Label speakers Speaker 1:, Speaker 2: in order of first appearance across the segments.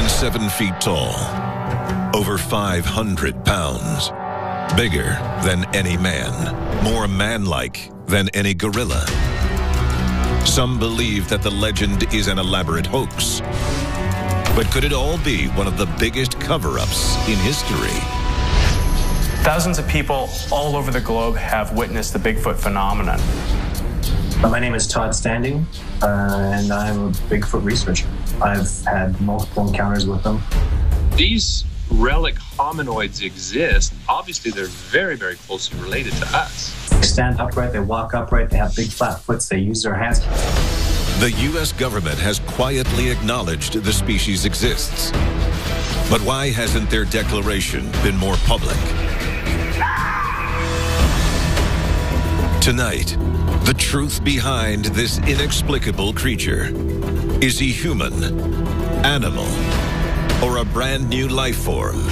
Speaker 1: than 7 feet tall, over 500 pounds, bigger than any man, more man-like than any gorilla. Some believe that the legend is an elaborate hoax. But could it all be one of the biggest cover-ups in history?
Speaker 2: Thousands of people all over the globe have witnessed the Bigfoot phenomenon.
Speaker 3: My name is Todd Standing, and I'm a Bigfoot researcher. I've had multiple encounters with them.
Speaker 4: These relic hominoids exist. Obviously, they're very, very closely related to us.
Speaker 3: They stand upright, they walk upright, they have big flat foots, they use their hands.
Speaker 1: The U.S. government has quietly acknowledged the species exists. But why hasn't their declaration been more public? Tonight, the truth behind this inexplicable creature. Is he human, animal, or a brand new life form?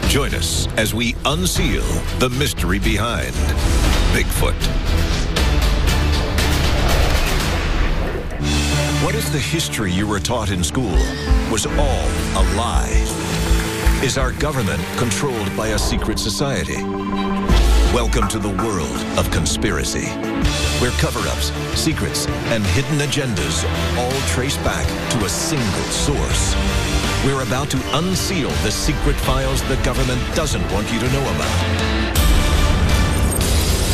Speaker 1: Join us as we unseal the mystery behind Bigfoot. What if the history you were taught in school was all a lie? Is our government controlled by a secret society? Welcome to the world of conspiracy, where cover-ups, secrets, and hidden agendas all trace back to a single source. We're about to unseal the secret files the government doesn't want you to know about.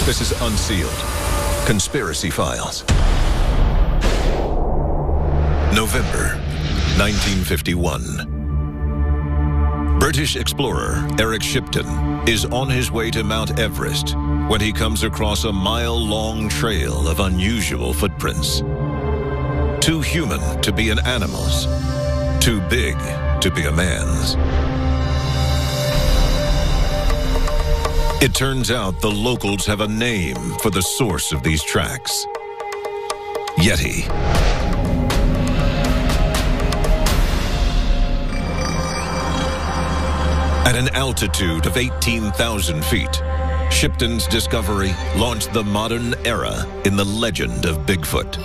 Speaker 1: This is Unsealed Conspiracy Files. November 1951. British explorer Eric Shipton is on his way to Mount Everest when he comes across a mile-long trail of unusual footprints. Too human to be an animal's, too big to be a man's. It turns out the locals have a name for the source of these tracks: Yeti. At an altitude of 18,000 feet, Shipton's discovery launched the modern era in the legend of Bigfoot.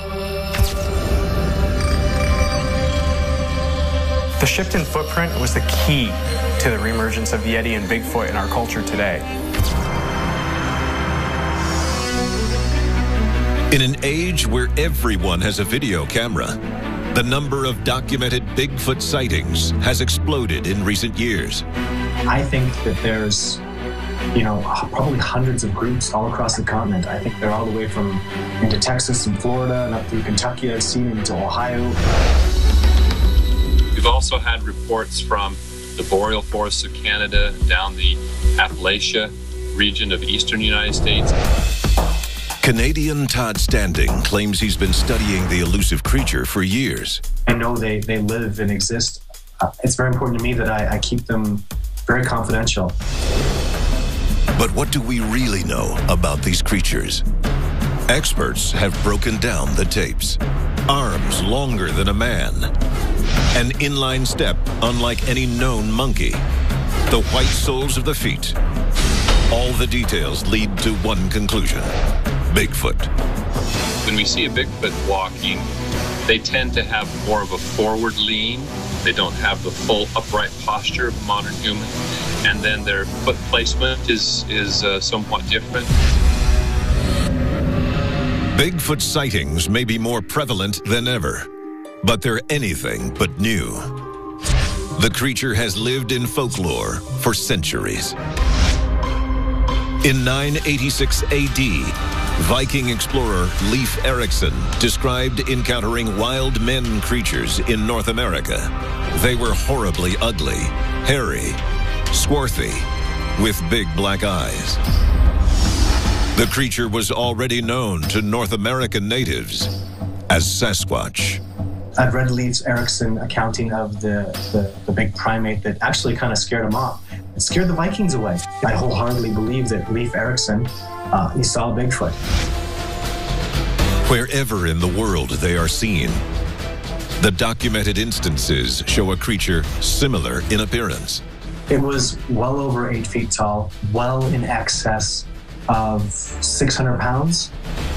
Speaker 2: The Shipton footprint was the key to the reemergence of Yeti and Bigfoot in our culture today.
Speaker 1: In an age where everyone has a video camera, the number of documented Bigfoot sightings has exploded in recent years.
Speaker 3: I think that there's, probably hundreds of groups all across the continent. I think they're all the way from into Texas and Florida and up through Kentucky, I've seen, into Ohio.
Speaker 4: We've also had reports from the boreal forests of Canada, down the Appalachia region of eastern United States.
Speaker 1: Canadian Todd Standing claims he's been studying the elusive creature for years.
Speaker 3: I know they live and exist. It's very important to me that I keep them very confidential.
Speaker 1: But what do we really know about these creatures? Experts have broken down the tapes. Arms longer than a man. An inline step unlike any known monkey. The white soles of the feet. All the details lead to one conclusion: Bigfoot.
Speaker 4: When we see a Bigfoot walking, they tend to have more of a forward lean. They don't have the full upright posture of a modern human. And then their foot placement is somewhat different.
Speaker 1: Bigfoot sightings may be more prevalent than ever, but they're anything but new. The creature has lived in folklore for centuries. In 986 AD, Viking explorer Leif Erikson described encountering wild men creatures in North America. They were horribly ugly, hairy, swarthy, with big black eyes. The creature was already known to North American natives as Sasquatch.
Speaker 3: I've read Leif Erikson accounting of the big primate that actually kind of scared him off. It scared the Vikings away. I wholeheartedly believe that Leif Erikson, he saw Bigfoot.
Speaker 1: Wherever in the world they are seen, the documented instances show a creature similar in appearance.
Speaker 3: It was well over 8 feet tall, well in excess of 600 pounds.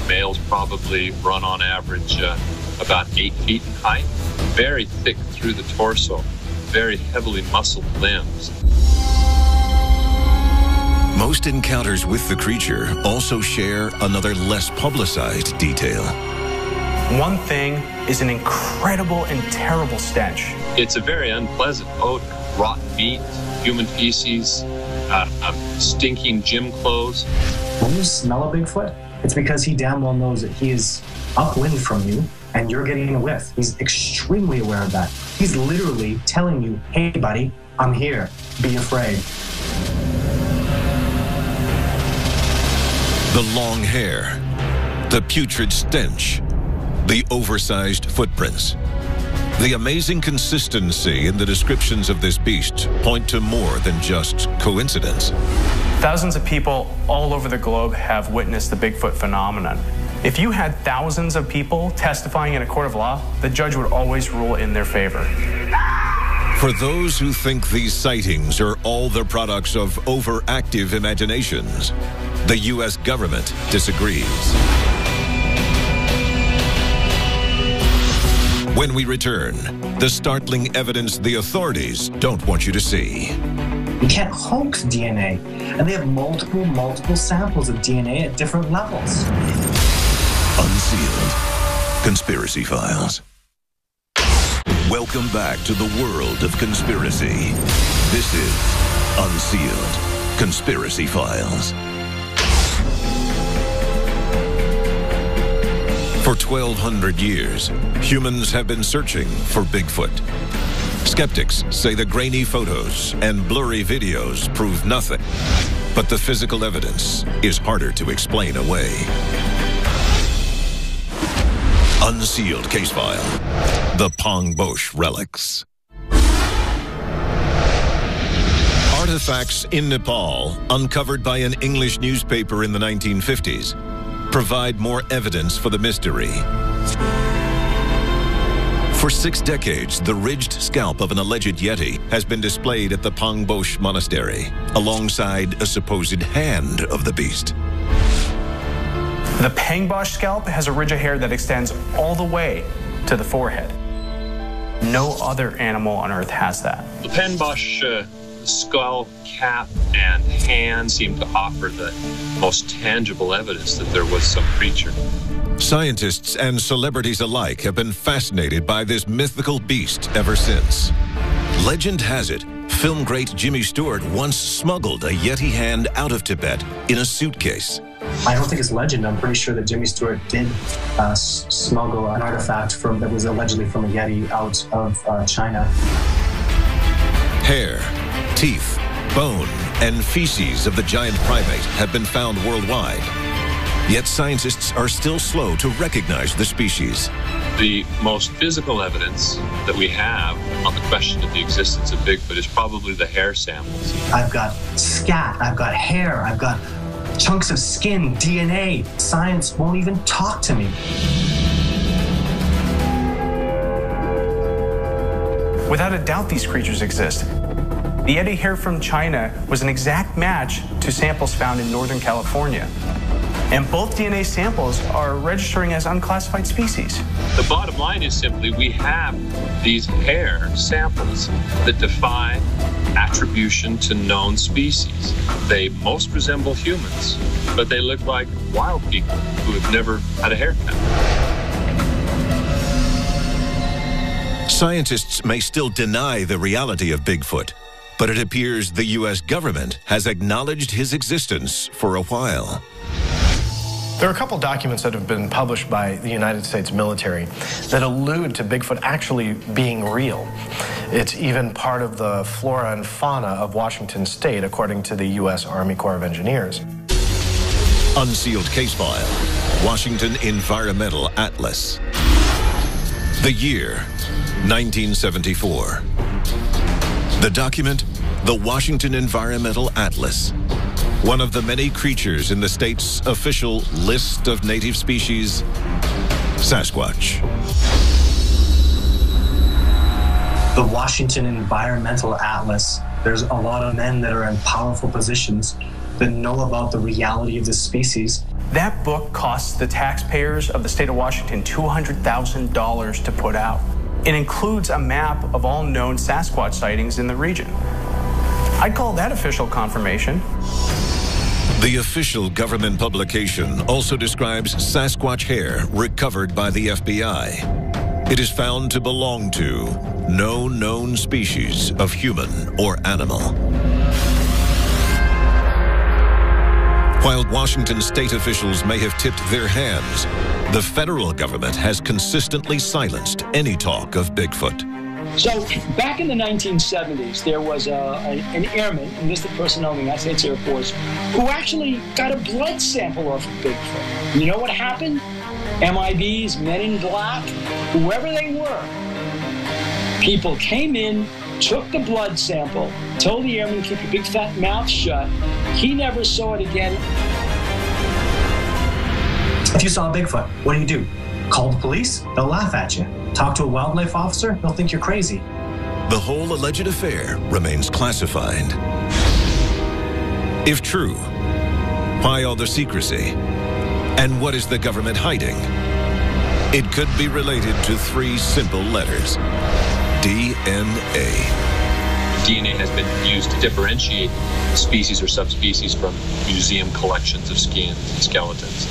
Speaker 4: Males probably run on average about 8 feet in height, very thick through the torso. very heavily muscled limbs.
Speaker 1: Most encounters with the creature also share another less publicized detail.
Speaker 2: One thing is an incredible and terrible stench.
Speaker 4: It's a very unpleasant odor. Rotten meat, human feces, stinking gym clothes.
Speaker 3: When you smell a Bigfoot, it's because he damn well knows that he is upwind from you and you're getting a whiff. He's extremely aware of that. He's literally telling you, hey buddy, I'm here, be afraid.
Speaker 1: The long hair, the putrid stench, the oversized footprints. The amazing consistency in the descriptions of this beast point to more than just coincidence.
Speaker 2: Thousands of people all over the globe have witnessed the Bigfoot phenomenon. If you had thousands of people testifying in a court of law, the judge would always rule in their favor.
Speaker 1: For those who think these sightings are all the products of overactive imaginations, the U.S. government disagrees. When we return, the startling evidence the authorities don't want you to see.
Speaker 3: You can't hoax DNA, and they have multiple samples of DNA at different levels.
Speaker 1: Unsealed Conspiracy Files. Welcome back to the world of conspiracy. This is Unsealed Conspiracy Files. For 1,200 years, humans have been searching for Bigfoot. Skeptics say the grainy photos and blurry videos prove nothing, but the physical evidence is harder to explain away. Unsealed case file, the Pangbosh relics. Artifacts in Nepal, uncovered by an English newspaper in the 1950s, provide more evidence for the mystery. For 6 decades, the ridged scalp of an alleged Yeti has been displayed at the Pangbosh Monastery, alongside a supposed hand of the beast.
Speaker 2: The Pangbosh scalp has a ridge of hair that extends all the way to the forehead. No other animal on Earth has that.
Speaker 4: The Pangbosh skull, cap, and hand seem to offer the most tangible evidence that there was some creature.
Speaker 1: Scientists and celebrities alike have been fascinated by this mythical beast ever since. Legend has it, film great Jimmy Stewart once smuggled a Yeti hand out of Tibet in a suitcase.
Speaker 3: I don't think it's legend. I'm pretty sure that Jimmy Stewart did smuggle an artifact that was allegedly from a Yeti out of China.
Speaker 1: Hair, teeth, bone, and feces of the giant primate have been found worldwide. Yet scientists are still slow to recognize the species.
Speaker 4: The most physical evidence that we have on the question of the existence of Bigfoot is probably the hair samples.
Speaker 3: I've got scat, I've got hair, I've got chunks of skin, DNA. Science won't even talk to me.
Speaker 2: Without a doubt, these creatures exist. The Yeti hair from China was an exact match to samples found in Northern California. And both DNA samples are registering as unclassified species.
Speaker 4: The bottom line is simply we have these hair samples that defy attribution to known species. They most resemble humans, but they look like wild people who have never had a haircut.
Speaker 1: Scientists may still deny the reality of Bigfoot, but it appears the U.S. government has acknowledged his existence for a while.
Speaker 5: There are a couple documents that have been published by the United States military that allude to Bigfoot actually being real. It's even part of the flora and fauna of Washington State, according to the U.S. Army Corps of Engineers.
Speaker 1: Unsealed case file, Washington Environmental Atlas. The year, 1974. The document, the Washington Environmental Atlas. One of the many creatures in the state's official list of native species, Sasquatch.
Speaker 3: The Washington Environmental Atlas, there's a lot of men that are in powerful positions that know about the reality of this species.
Speaker 2: That book costs the taxpayers of the state of Washington $200,000 to put out. It includes a map of all known Sasquatch sightings in the region. I'd call that official confirmation.
Speaker 1: The official government publication also describes Sasquatch hair recovered by the FBI. It is found to belong to no known species of human or animal. While Washington state officials may have tipped their hands, the federal government has consistently silenced any talk of Bigfoot.
Speaker 6: So back in the 1970s, there was an airman, enlisted personnel in the United States Air Force, who actually got a blood sample off of Bigfoot. You know what happened? MIBs, Men in Black, whoever they were, people came in, took the blood sample, told the airman to keep your big fat mouth shut. He never saw it again.
Speaker 3: If you saw a Bigfoot, what do? Call the police? They'll laugh at you. Talk to a wildlife officer? They'll think you're crazy.
Speaker 1: The whole alleged affair remains classified. If true, why all the secrecy? And what is the government hiding? It could be related to 3 simple letters: DNA.
Speaker 4: DNA has been used to differentiate species or subspecies from museum collections of skins and skeletons.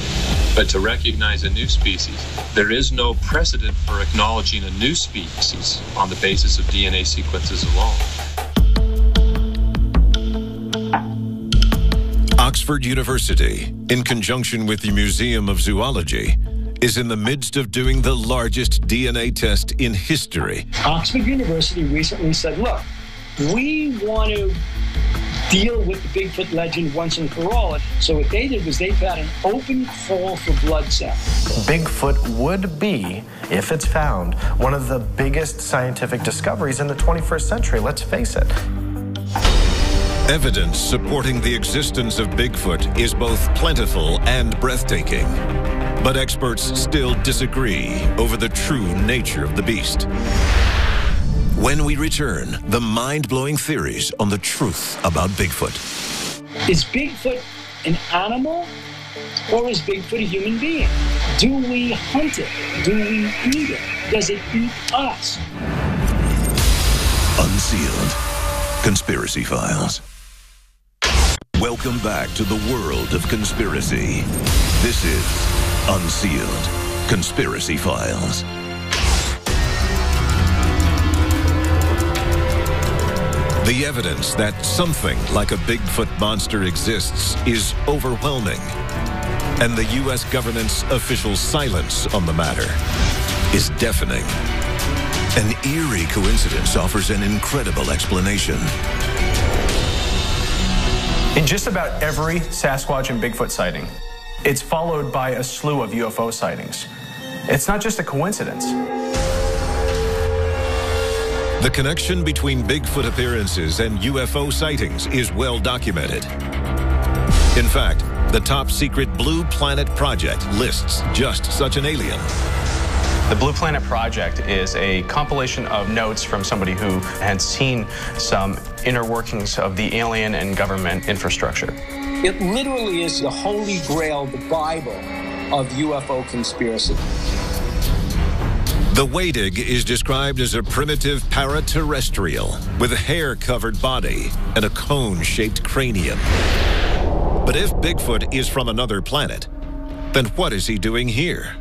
Speaker 4: But to recognize a new species, there is no precedent for acknowledging a new species on the basis of DNA sequences alone.
Speaker 1: Oxford University, in conjunction with the Museum of Zoology, is in the midst of doing the largest DNA test in history.
Speaker 6: Oxford University recently said, look, we want to deal with the Bigfoot legend once and for all. So what they did was they had an open call for blood samples.
Speaker 5: Bigfoot would be, if it's found, one of the biggest scientific discoveries in the 21st century, let's face it.
Speaker 1: Evidence supporting the existence of Bigfoot is both plentiful and breathtaking. But experts still disagree over the true nature of the beast. When we return, the mind-blowing theories on the truth about Bigfoot.
Speaker 6: Is Bigfoot an animal, or is Bigfoot a human being? Do we hunt it? Do we eat it? Does it eat us?
Speaker 1: Unsealed Conspiracy Files. Welcome back to the world of conspiracy. This is Unsealed Conspiracy Files. The evidence that something like a Bigfoot monster exists is overwhelming, and the U.S. government's official silence on the matter is deafening. An eerie coincidence offers an incredible explanation.
Speaker 2: In just about every Sasquatch and Bigfoot sighting, it's followed by a slew of UFO sightings. It's not just a coincidence.
Speaker 1: The connection between Bigfoot appearances and UFO sightings is well documented. In fact, the top secret Blue Planet Project lists just such an alien.
Speaker 2: The Blue Planet Project is a compilation of notes from somebody who had seen some inner workings of the alien and government infrastructure.
Speaker 6: It literally is the holy grail, the Bible of UFO conspiracy.
Speaker 1: The Wadig is described as a primitive paraterrestrial with a hair-covered body and a cone-shaped cranium. But if Bigfoot is from another planet, then what is he doing here?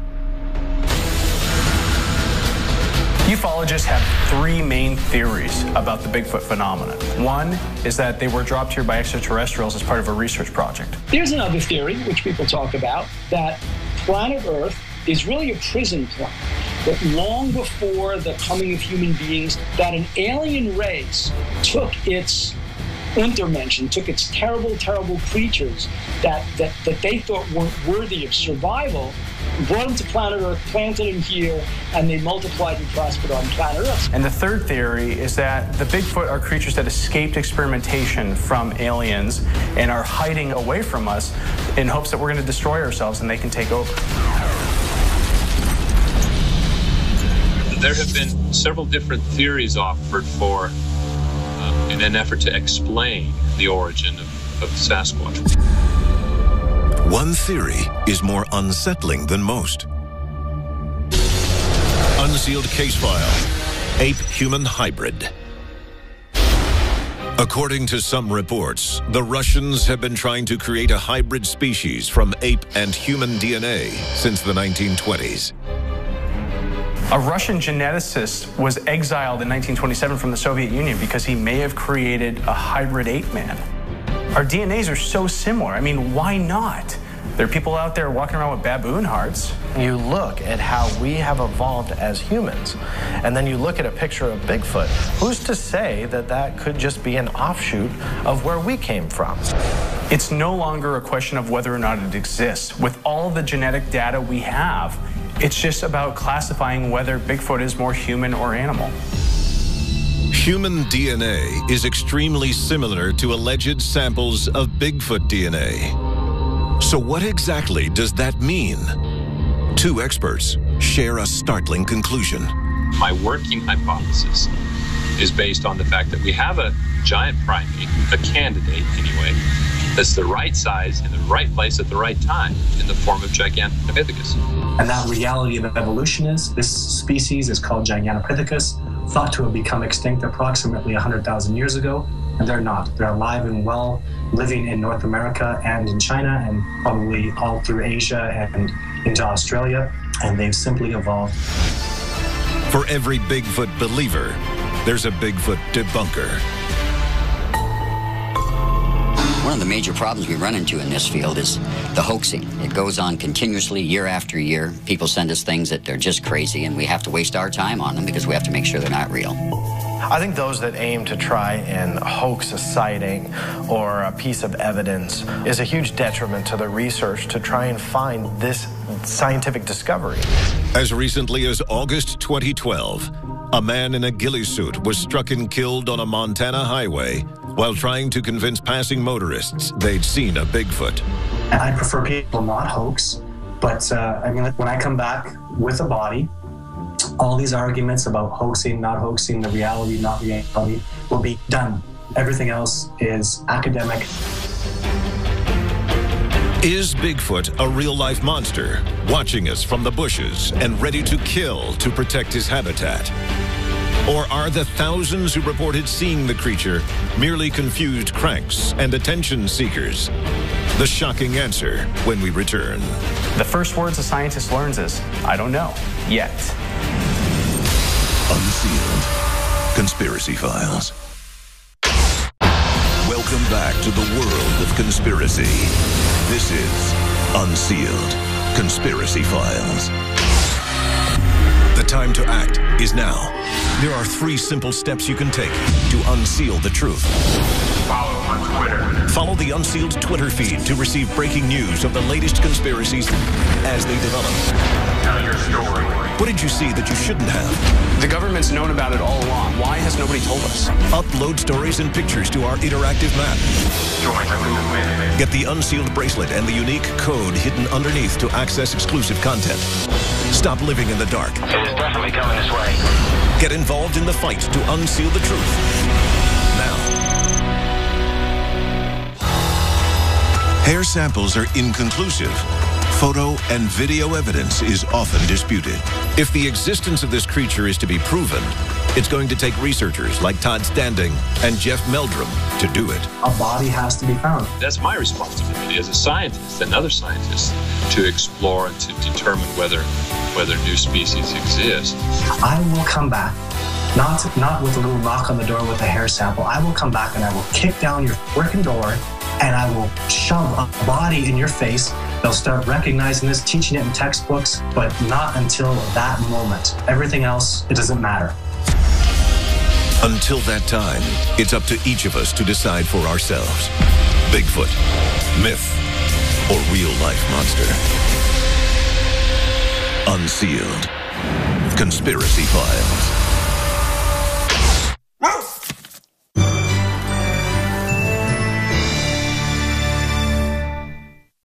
Speaker 2: Ufologists have 3 main theories about the Bigfoot phenomenon. One is that they were dropped here by extraterrestrials as part of a research project.
Speaker 6: There's another theory, which people talk about, that planet Earth is really a prison planet. That long before the coming of human beings, that an alien race took its Untermenschen, took its terrible, terrible creatures that they thought weren't worthy of survival, brought them to planet Earth, planted them here, and they multiplied and prospered on planet Earth.
Speaker 2: And the third theory is that the Bigfoot are creatures that escaped experimentation from aliens and are hiding away from us in hopes that we're going to destroy ourselves and they can take over.
Speaker 4: There have been several different theories offered for in an effort to explain the origin of Sasquatch.
Speaker 1: One theory is more unsettling than most. unsealed case file, ape-human hybrid. According to some reports, the Russians have been trying to create a hybrid species from ape and human DNA since the 1920s.
Speaker 2: A Russian geneticist was exiled in 1927 from the Soviet Union because he may have created a hybrid ape man. Our DNAs are so similar. I mean, why not? There are people out there walking around with baboon hearts.
Speaker 5: You look at how we have evolved as humans, and then you look at a picture of Bigfoot. Who's to say that that could just be an offshoot of where we came from?
Speaker 2: It's no longer a question of whether or not it exists. With all the genetic data we have, it's just about classifying whether Bigfoot is more human or animal.
Speaker 1: Human DNA is extremely similar to alleged samples of Bigfoot DNA. So what exactly does that mean? Two experts share a startling conclusion.
Speaker 4: My working hypothesis is based on the fact that we have a giant primate, a candidate anyway, that's the right size in the right place at the right time in the form of Gigantopithecus.
Speaker 3: And that reality of evolution is this species is called Gigantopithecus, thought to have become extinct approximately 100,000 years ago, and they're not. They're alive and well, living in North America and in China and probably all through Asia and into Australia, and they've simply evolved.
Speaker 1: For every Bigfoot believer, there's a Bigfoot debunker.
Speaker 7: One of the major problems we run into in this field is the hoaxing. It goes on continuously year after year. People send us things that they're just crazy, and we have to waste our time on them because we have to make sure they're not real.
Speaker 5: I think those that aim to try and hoax a sighting or a piece of evidence is a huge detriment to the research to try and find this scientific discovery.
Speaker 1: As recently as August 2012, a man in a ghillie suit was struck and killed on a Montana highway while trying to convince passing motorists they'd seen a Bigfoot.
Speaker 3: And I prefer people not hoax, but I mean, when I come back with a body, all these arguments about hoaxing, not hoaxing, the reality, not reality, will be done. Everything else is academic.
Speaker 1: Is Bigfoot a real-life monster, watching us from the bushes and ready to kill to protect his habitat? Or are the thousands who reported seeing the creature merely confused cranks and attention seekers? The shocking answer when we return.
Speaker 2: The first words a scientist learns is, I don't know, yet.
Speaker 1: Unsealed Conspiracy Files. Welcome back to the world of conspiracy. This is Unsealed Conspiracy Files. The time to act is now. There are 3 simple steps you can take to unseal the truth.
Speaker 8: Follow on Twitter.
Speaker 1: Follow the Unsealed Twitter feed to receive breaking news of the latest conspiracies as they develop.
Speaker 8: Tell your story.
Speaker 1: What did you see that you shouldn't have?
Speaker 2: The government's known about it all along. Why has nobody told us?
Speaker 1: Upload stories and pictures to our interactive map.
Speaker 8: Join the movement.
Speaker 1: Get the Unsealed bracelet and the unique code hidden underneath to access exclusive content. Stop living in the dark.
Speaker 8: It is definitely coming this way.
Speaker 1: Get involved in the fight to unseal the truth. Now. Hair samples are inconclusive. Photo and video evidence is often disputed. If the existence of this creature is to be proven, it's going to take researchers like Todd Standing and Jeff Meldrum to do it.
Speaker 3: A body has to be found.
Speaker 4: That's my responsibility as a scientist and other scientists to explore and to determine whether new species exist.
Speaker 3: I will come back, not with a little knock on the door with a hair sample. I will come back and I will kick down your freaking door and I will shove a body in your face. They'll start recognizing this, teaching it in textbooks, but not until that moment. Everything else, it doesn't matter.
Speaker 1: Until that time, it's up to each of us to decide for ourselves. Bigfoot, myth, or real-life monster. Unsealed Conspiracy Files.